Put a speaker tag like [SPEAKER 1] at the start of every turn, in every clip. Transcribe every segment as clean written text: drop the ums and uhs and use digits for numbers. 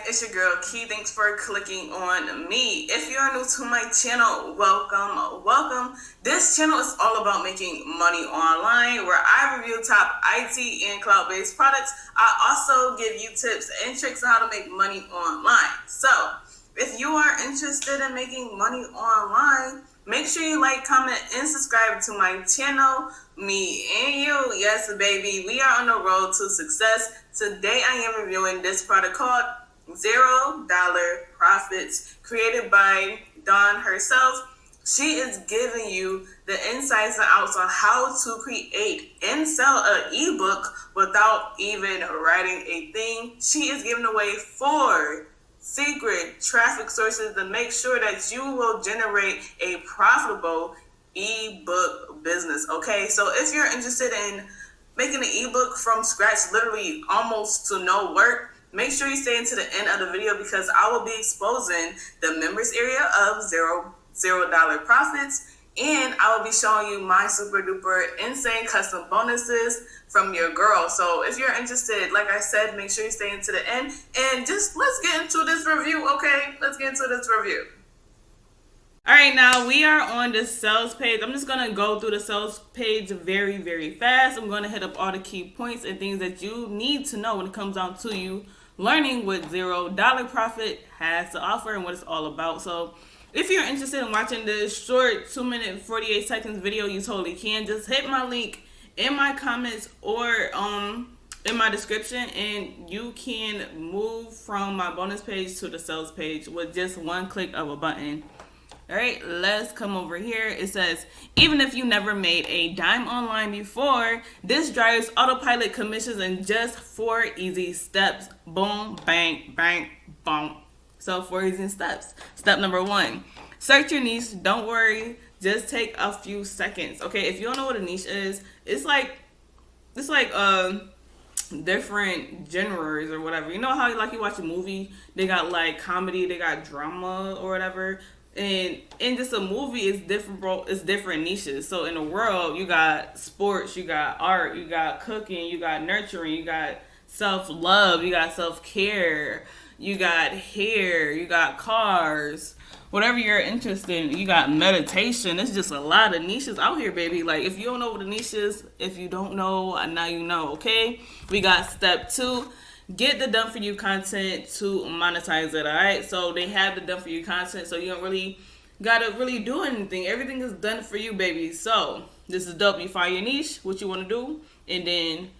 [SPEAKER 1] it's your girl Key. Thanks for clicking on me. If you're new to my channel, welcome. This channel is all about making money online, where I review top IT and cloud-based products. I also give you tips and tricks on how to make money online. So, if you are interested in making money online, make sure you like, comment, and subscribe to my channel. Me and you, yes baby, we are on the road to success. Today I am reviewing this product called $0 Profitz, created by Dawn herself. She is giving you the insights and outs on how to create and sell an ebook without even writing a thing. She is giving away 4 secret traffic sources to make sure that you will generate a profitable ebook business. Okay, so if you're interested in making an ebook from scratch, literally almost to no work, make sure you stay into the end of the video, because I will be exposing the members area of $0 Profitz, and I will be showing you my super duper insane custom bonuses from your girl. So if you're interested, like I said, make sure you stay into the end, and just let's get into this review. Okay, let's get into this review. All right, now we are on the sales page. I'm just going to go through the sales page very, very fast. I'm going to hit up all the key points and things that you need to know when it comes down to you learning what $0 Profit has to offer and what it's all about. So if you're interested in watching this short 2-minute 48 seconds video, you totally can. Just hit my link in my comments or in my description, and you can move from my bonus page to the sales page with just one click of a button. All right, let's come over here. It says, even if you never made a dime online before, this drives autopilot commissions in just 4 easy steps. Boom, bang, bang, boom. So 4 easy steps. Step number 1, search your niche. Don't worry, just take a few seconds. Okay, if you don't know what a niche is, it's like different genres or whatever. You know how you watch a movie, they got like comedy, they got drama or whatever. And in just a movie, it's different, bro. It's different niches. So in the world, you got sports, you got art, you got cooking, you got nurturing, you got self-love, you got self-care, you got hair, you got cars, whatever you're interested in. You got meditation. It's just a lot of niches out here, baby. Like, if you don't know what a niche is, if you don't know, now you know, okay? We got step 2. Get the done for you content to monetize it. All right, so they have the done for you content, so you don't really gotta really do anything. Everything is done for you, baby. So this is dope. You find your niche, what you want to do, and then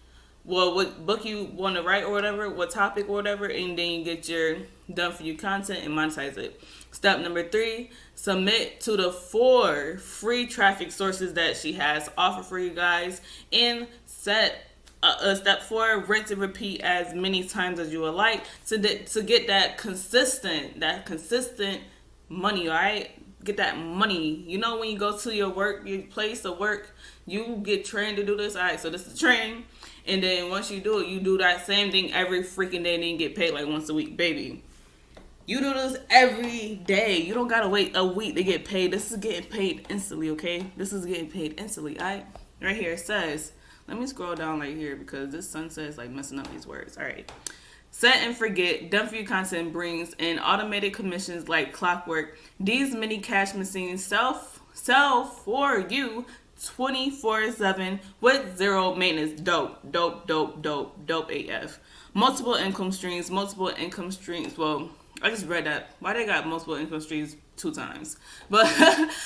[SPEAKER 1] what book you want to write or whatever, what topic or whatever, and then you get your done for you content and monetize it. Step number 3, submit to the 4 free traffic sources that she has offered for you guys, and set step 4, rinse and repeat as many times as you would like to get that consistent money. All right, get that money. You know, when you go to your place of work, you get trained to do this. All right, so this is training, and then once you do it, you do that same thing every freaking day, and then you get paid like once a week, baby. You do this every day. You don't gotta wait a week to get paid. This is getting paid instantly. Okay, this is getting paid instantly. All right, right here it says. Let me scroll down right here because this sunset is like messing up these words. All right. Set and forget. Done for you content brings in automated commissions like clockwork. These mini cash machines sell for you 24/7 with 0 maintenance. Dope AF. Multiple income streams. Well, I just read that. Why they got multiple income streams 2 times? But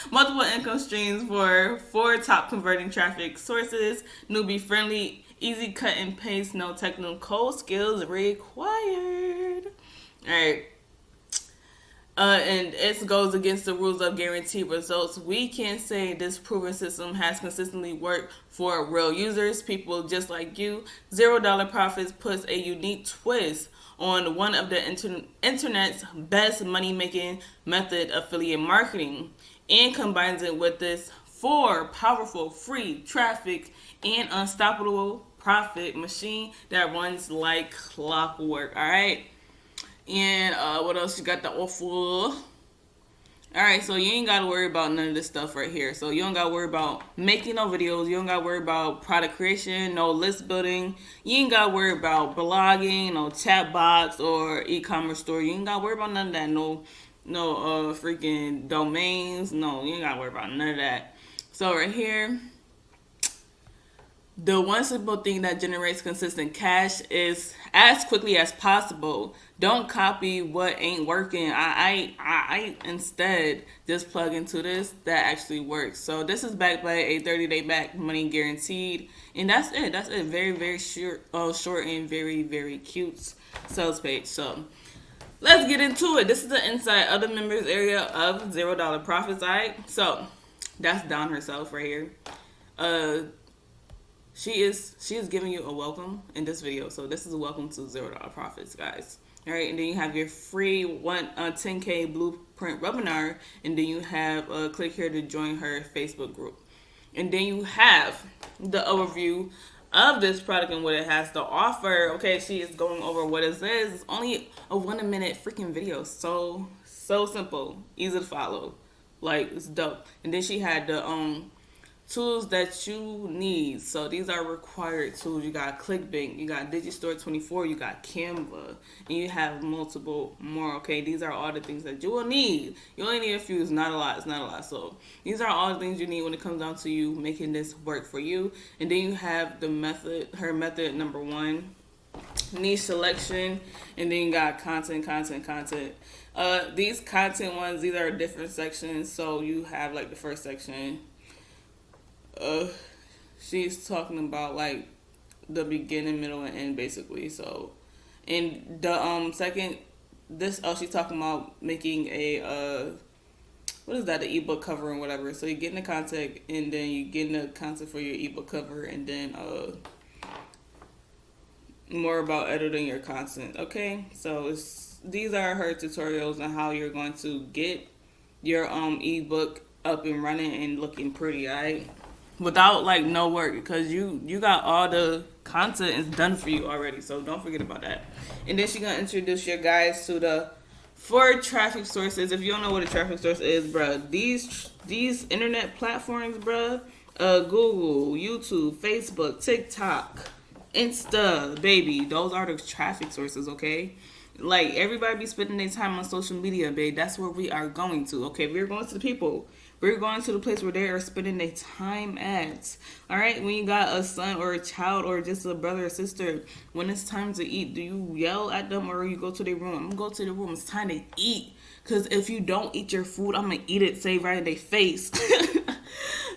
[SPEAKER 1] multiple income streams for 4 top converting traffic sources. Newbie friendly, easy cut and paste, no technical skills required. All right. And it goes against the rules of guaranteed results. We can say this proven system has consistently worked for real users, people just like you. $0 Profitz puts a unique twist on one of the internet's best money-making method, affiliate marketing, and combines it with this 4 powerful free traffic and unstoppable profit machine that runs like clockwork. All right. And what else you got to offer? All right, so you ain't got to worry about none of this stuff right here. So you don't got to worry about making no videos. You don't got to worry about product creation, no list building. You ain't got to worry about blogging, no chat box or e-commerce store. You ain't got to worry about none of that. No freaking domains. No, you ain't got to worry about none of that. So right here, the one simple thing that generates consistent cash is as quickly as possible. Don't copy what ain't working. I instead just plug into this that actually works. So this is backed by a 30-day back money guaranteed, and that's it. That's it. Very very short and very very cute sales page. So let's get into it. This is the inside of the members area of $0 Profitz. Alright, so that's Dawn herself right here. She is giving you a welcome in this video. So this is a welcome to $0 Profitz, guys. All right, and then you have your free 10K blueprint webinar, and then you have click here to join her Facebook group, and then you have the overview of this product and what it has to offer. Okay, she is going over what it is. It's only a 1 minute freaking video. So simple, easy to follow, like it's dope. And then she had the tools that you need. So these are required tools. You got ClickBank, you got Digistore 24, you got Canva, and you have multiple more. Okay, these are all the things that you will need. You only need a few. It's not a lot. It's not a lot. So these are all the things you need when it comes down to you making this work for you. And then you have the method, her method number 1, niche selection, and then you got content. These content ones, these are different sections. So you have like the first section. She's talking about like the beginning, middle, and end, basically. So, in the second, she's talking about making a what is that? The ebook cover and whatever. So you're getting the content, and then you're getting the content for your ebook cover, and then more about editing your content. Okay, so these are her tutorials on how you're going to get your ebook up and running and looking pretty. Alright. Without like no work, because you got all the content is done for you already, so don't forget about that. And then she's gonna introduce your guys to the 4 traffic sources. If you don't know what a traffic source is, bruh, these internet platforms, bruh, Google, YouTube, Facebook, TikTok, Insta, baby, those are the traffic sources. Okay, like everybody be spending their time on social media, babe. That's where we are going to. Okay, we're going to the people. We're going to the place where they are spending their time at. All right, when you got a son or a child or just a brother or sister, when it's time to eat, do you yell at them or you go to their room? I'm gonna go to the room. It's time to eat. Because if you don't eat your food, I'm gonna eat it, say right in their face.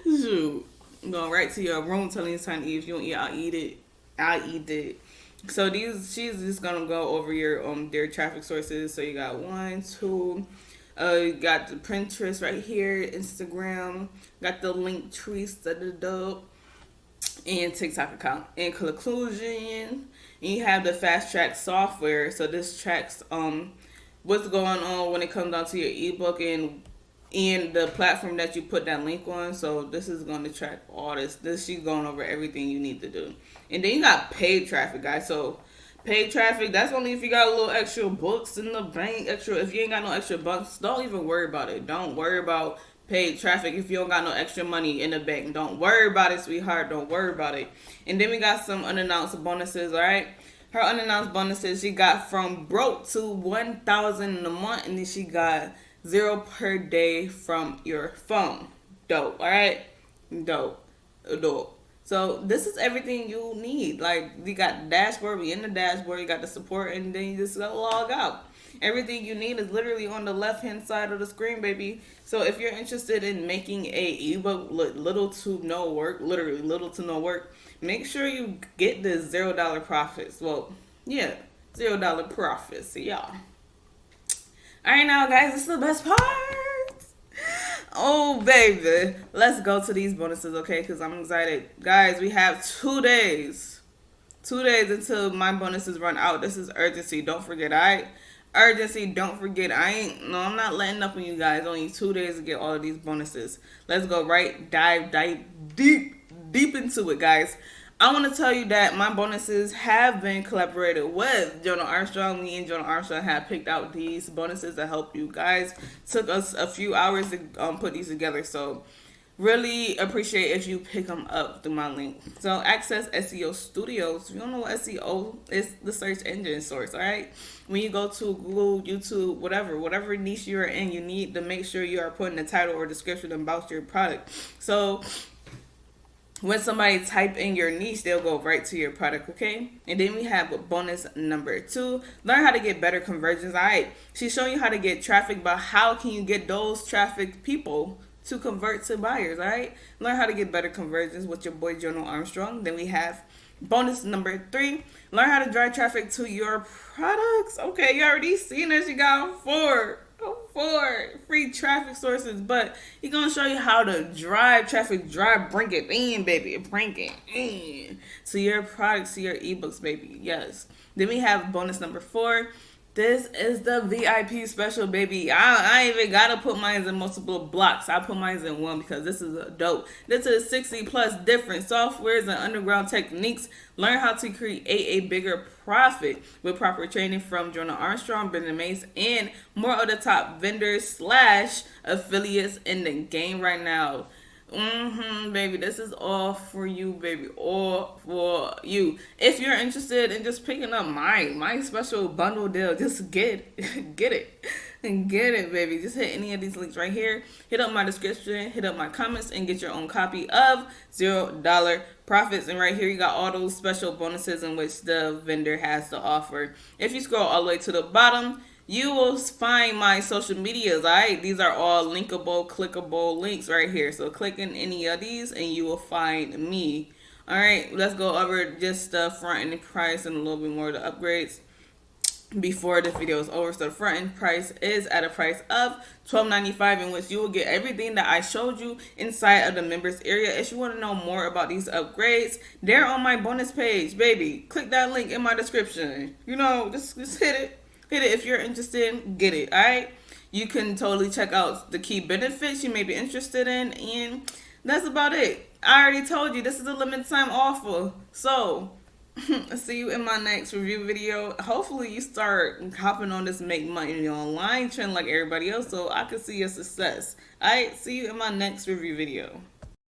[SPEAKER 1] Shoot. I'm going right to your room telling you it's time to eat. If you don't eat, I'll eat it. I'll eat it. So she's just gonna go over your their traffic sources. So you got 1, 2. You got the Pinterest right here, Instagram, got the link tree, and TikTok account. In conclusion, you have the fast track software. So this tracks what's going on when it comes down to your ebook and the platform that you put that link on. So this is going to track all this. She's going over everything you need to do. And then you got paid traffic, guys. So paid traffic, that's only if you got a little extra books in the bank. If you ain't got no extra bucks, don't even worry about it. Don't worry about paid traffic if you don't got no extra money in the bank. Don't worry about it, sweetheart. Don't worry about it. And then we got some unannounced bonuses, all right? Her unannounced bonuses, she got from broke to 1,000 in a month, and then she got 0 per day from your phone. Dope, all right? Dope. So this is everything you need. Like, you got the dashboard, we in the dashboard, you got the support, and then you just go log out. Everything you need is literally on the left-hand side of the screen, baby. So if you're interested in making a ebook little to no work, literally little to no work, make sure you get the $0 Profitz. Well, yeah, $0 Profitz, y'all. All right, now, guys, this is the best part. Oh, baby. Let's go to these bonuses, okay? Because I'm excited. Guys, we have 2 days. 2 days until my bonuses run out. This is urgency. Don't forget, all right? Urgency. Don't forget. I'm not letting up on you guys. Only 2 days to get all of these bonuses. Let's go dive deep into it, guys. I want to tell you that my bonuses have been collaborated with Jonah Armstrong. Me and Jonah Armstrong have picked out these bonuses to help you guys. Took us a few hours to put these together, so really appreciate if you pick them up through my link. So access SEO Studios. If you don't know what SEO is, the search engine source. All right. When you go to Google, YouTube, whatever niche you're in, you need to make sure you are putting the title or description about your product. So when somebody type in your niche, they'll go right to your product, okay? And then we have bonus number 2. Learn how to get better conversions. All right. She's showing you how to get traffic, but how can you get those traffic people to convert to buyers, all right? Learn how to get better conversions with your boy Jonah Armstrong. Then we have bonus number 3. Learn how to drive traffic to your products. Okay, you already seen this. You got 4 free traffic sources, but he's gonna show you how to drive traffic, bring it in, baby, bring it in to your products, to your ebooks, baby. Yes. Then we have bonus number 4. This is the VIP special, baby. I ain't even gotta put mine in multiple blocks. I put mine in one because this is a dope. This is 60 plus different softwares and underground techniques. Learn how to create a bigger profit with proper training from Jonah Armstrong, Brendan Mace, and more of the top vendors / affiliates in the game right now. Baby, this is all for you, baby, all for you. If you're interested in just picking up my special bundle deal, just get it and get it, baby. Just hit any of these links right here. Hit up my description, hit up my comments, and get your own copy of $0 Profits. And right here, you got all those special bonuses in which the vendor has to offer. If you scroll all the way to the bottom, you will find my social medias, alright? These are all linkable, clickable links right here. So click in any of these and you will find me. Alright, let's go over just the front end price and a little bit more of the upgrades before the video is over. So the front end price is at a price of $12.95, in which you will get everything that I showed you inside of the members area. If you want to know more about these upgrades, they're on my bonus page, baby. Click that link in my description. You know, just hit it. Hit it if you're interested. Get it, all right? You can totally check out the key benefits you may be interested in, and that's about it. I already told you this is a limited time offer. So, see you in my next review video. Hopefully you start hopping on this make money online trend like everybody else so I can see your success. All right, see you in my next review video.